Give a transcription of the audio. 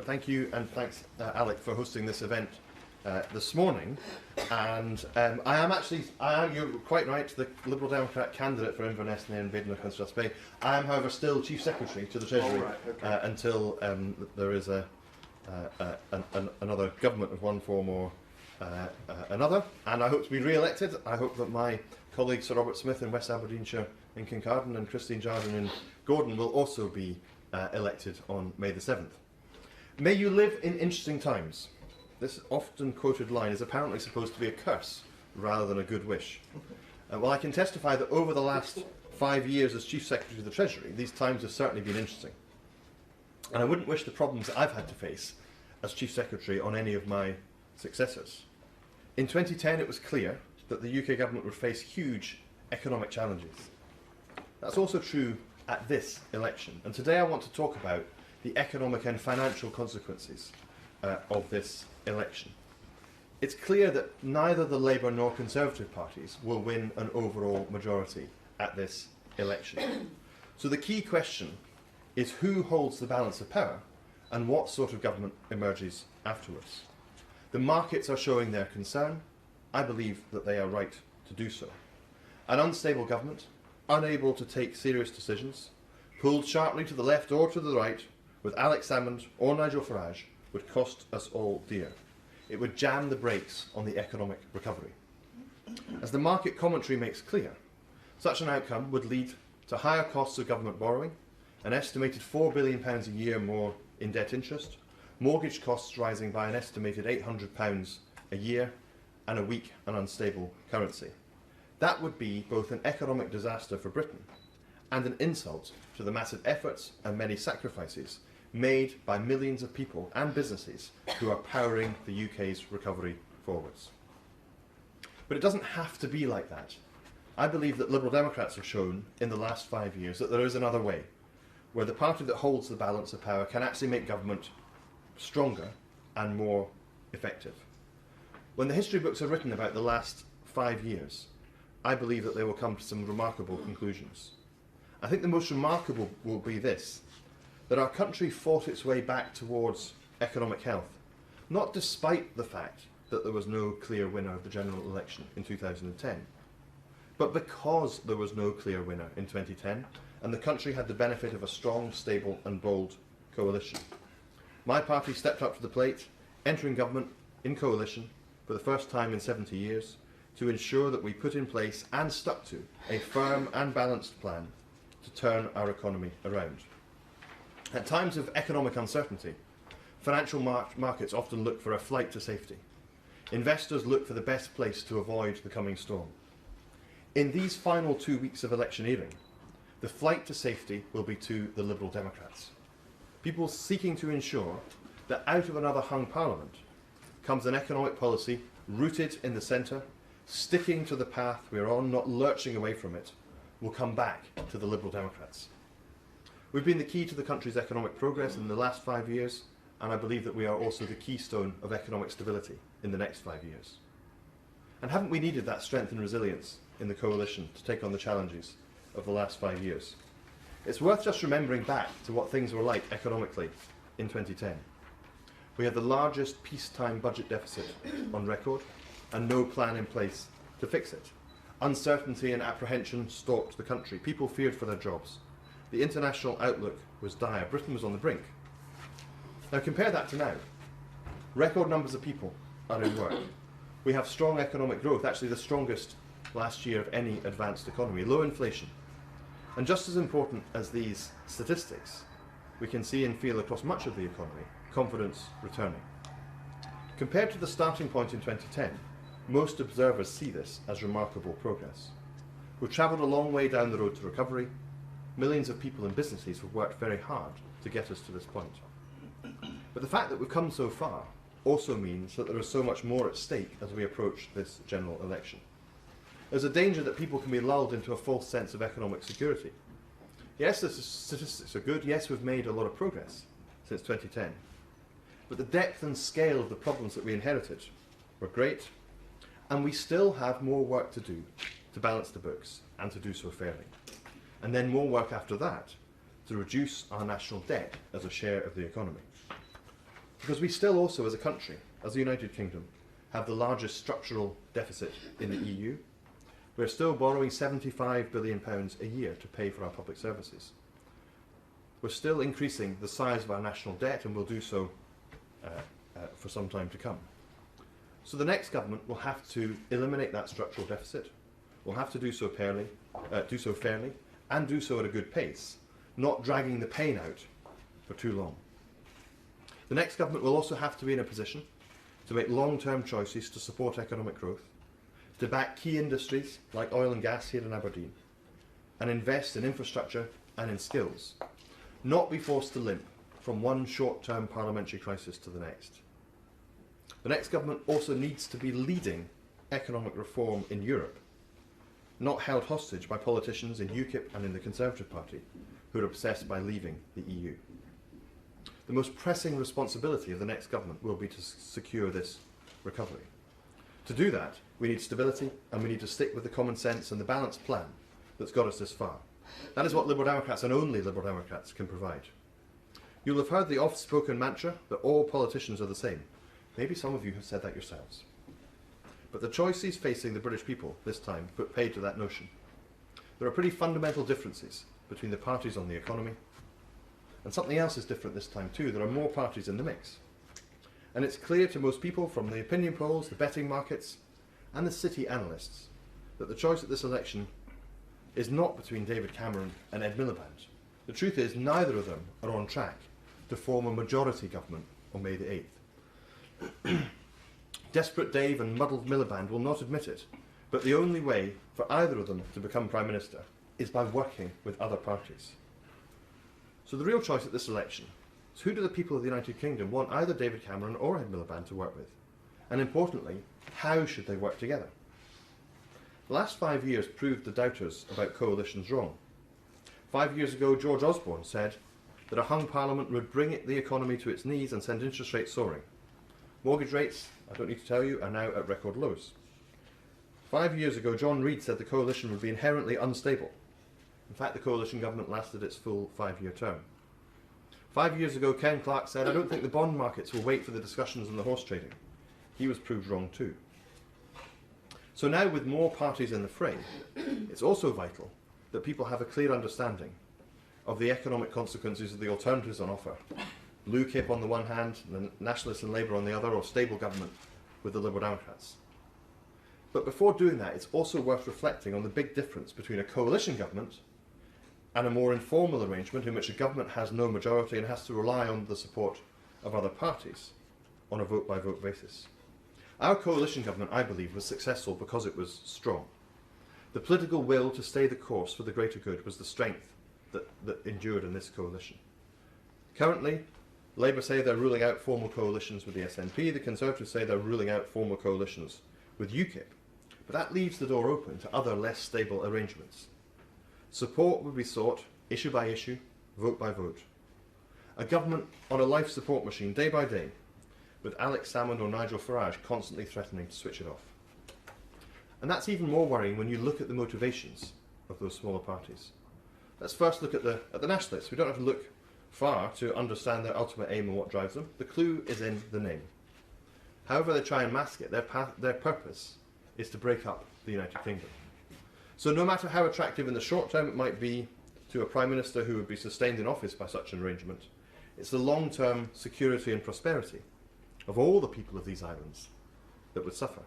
thank you, and thanks, Alec, for hosting this event this morning. And you're quite right, the Liberal Democrat candidate for Inverness and Badenach and Strathspey. I am, however, still Chief Secretary to the Treasury until there is another government of one form or another. And I hope to be re-elected. I hope that my colleague Sir Robert Smith in West Aberdeenshire in Kincardine and Christine Jardine in Gordon will also be elected on May the 7th. May you live in interesting times. This often quoted line is apparently supposed to be a curse rather than a good wish. Well, I can testify that over the last 5 years as Chief Secretary of the Treasury, these times have certainly been interesting. And I wouldn't wish the problems that I've had to face as Chief Secretary on any of my successors. In 2010, it was clear that the UK government would face huge economic challenges. That's also true at this election. And today I want to talk about the economic and financial consequences of this election. It's clear that neither the Labour nor Conservative parties will win an overall majority at this election. So the key question is who holds the balance of power and what sort of government emerges afterwards. The markets are showing their concern. I believe that they are right to do so. An unstable government, unable to take serious decisions, pulled sharply to the left or to the right, with Alex Salmond or Nigel Farage, would cost us all dear. It would jam the brakes on the economic recovery. As the market commentary makes clear, such an outcome would lead to higher costs of government borrowing, an estimated £4 billion a year more in debt interest, mortgage costs rising by an estimated £800 a year, and a weak and unstable currency. That would be both an economic disaster for Britain and an insult to the massive efforts and many sacrifices made by millions of people and businesses who are powering the UK's recovery forwards. But it doesn't have to be like that. I believe that Liberal Democrats have shown in the last 5 years that there is another way, where the party that holds the balance of power can actually make government stronger and more effective. When the history books are written about the last 5 years, I believe that they will come to some remarkable conclusions. I think the most remarkable will be this, that our country fought its way back towards economic health, not despite the fact that there was no clear winner of the general election in 2010, but because there was no clear winner in 2010, and the country had the benefit of a strong, stable and bold coalition. My party stepped up to the plate, entering government in coalition for the first time in 70 years, to ensure that we put in place and stuck to a firm and balanced plan to turn our economy around. At times of economic uncertainty, financial markets often look for a flight to safety. Investors look for the best place to avoid the coming storm. In these final 2 weeks of electioneering, the flight to safety will be to the Liberal Democrats. People seeking to ensure that out of another hung Parliament comes an economic policy rooted in the centre, sticking to the path we're on, not lurching away from it, will come back to the Liberal Democrats. We've been the key to the country's economic progress in the last 5 years, and I believe that we are also the keystone of economic stability in the next 5 years. And haven't we needed that strength and resilience in the coalition to take on the challenges of the last 5 years? It's worth just remembering back to what things were like economically in 2010. We had the largest peacetime budget deficit on record and no plan in place to fix it. Uncertainty and apprehension stalked the country. People feared for their jobs. The international outlook was dire. Britain was on the brink. Now compare that to now. Record numbers of people are in work. We have strong economic growth, actually the strongest last year of any advanced economy. Low inflation. And just as important as these statistics, we can see and feel across much of the economy confidence returning. Compared to the starting point in 2010, most observers see this as remarkable progress. We've travelled a long way down the road to recovery. Millions of people and businesses have worked very hard to get us to this point. But the fact that we've come so far also means that there is so much more at stake as we approach this general election. There's a danger that people can be lulled into a false sense of economic security. Yes, the statistics are good. Yes, we've made a lot of progress since 2010. But the depth and scale of the problems that we inherited were great, and we still have more work to do to balance the books and to do so fairly. And then more work after that to reduce our national debt as a share of the economy. Because we still also, as a country, as the United Kingdom, have the largest structural deficit in the EU. We're still borrowing £75 billion a year to pay for our public services. We're still increasing the size of our national debt, and will do so for some time to come. So the next government will have to eliminate that structural deficit. We'll have to do so fairly, and do so at a good pace, not dragging the pain out for too long. The next government will also have to be in a position to make long-term choices to support economic growth, to back key industries like oil and gas here in Aberdeen, and invest in infrastructure and in skills, not be forced to limp from one short-term parliamentary crisis to the next. The next government also needs to be leading economic reform in Europe, not held hostage by politicians in UKIP and in the Conservative Party who are obsessed by leaving the EU. The most pressing responsibility of the next government will be to secure this recovery. To do that, we need stability, and we need to stick with the common sense and the balanced plan that's got us this far. That is what Liberal Democrats, and only Liberal Democrats, can provide. You'll have heard the oft-spoken mantra that all politicians are the same. Maybe some of you have said that yourselves. But the choices facing the British people this time put paid to that notion. There are pretty fundamental differences between the parties on the economy, and something else is different this time too. There are more parties in the mix. And it's clear to most people from the opinion polls, the betting markets, and the city analysts that the choice at this election is not between David Cameron and Ed Miliband. The truth is, neither of them are on track to form a majority government on May the 8th. Desperate Dave and muddled Miliband will not admit it, but the only way for either of them to become Prime Minister is by working with other parties. So the real choice at this election is, who do the people of the United Kingdom want either David Cameron or Ed Miliband to work with? And importantly, how should they work together? The last 5 years proved the doubters about coalitions wrong. 5 years ago, George Osborne said that a hung parliament would bring the economy to its knees and send interest rates soaring. Mortgage rates, I don't need to tell you, are now at record lows. 5 years ago, John Reid said the coalition would be inherently unstable. In fact, the coalition government lasted its full 5-year term. 5 years ago, Ken Clarke said, I don't think the bond markets will wait for the discussions on the horse trading. He was proved wrong too. So now, with more parties in the fray, it's also vital that people have a clear understanding of the economic consequences of the alternatives on offer. Blue Kip on the one hand, the Nationalists and Labour on the other, or stable government with the Liberal Democrats. But before doing that, it's also worth reflecting on the big difference between a coalition government and a more informal arrangement in which a government has no majority and has to rely on the support of other parties on a vote-by-vote basis. Our coalition government, I believe, was successful because it was strong. The political will to stay the course for the greater good was the strength that endured in this coalition. Currently, Labour say they're ruling out formal coalitions with the SNP, the Conservatives say they're ruling out formal coalitions with UKIP, but that leaves the door open to other less stable arrangements. Support would be sought issue by issue, vote by vote. A government on a life support machine day by day, with Alex Salmond or Nigel Farage constantly threatening to switch it off. And that's even more worrying when you look at the motivations of those smaller parties. Let's first look at the Nationalists. We don't have to look far to understand their ultimate aim and what drives them. The clue is in the name. However they try and mask it, their purpose is to break up the United Kingdom. So no matter how attractive in the short term it might be to a Prime Minister who would be sustained in office by such an arrangement, it's the long-term security and prosperity of all the people of these islands that would suffer.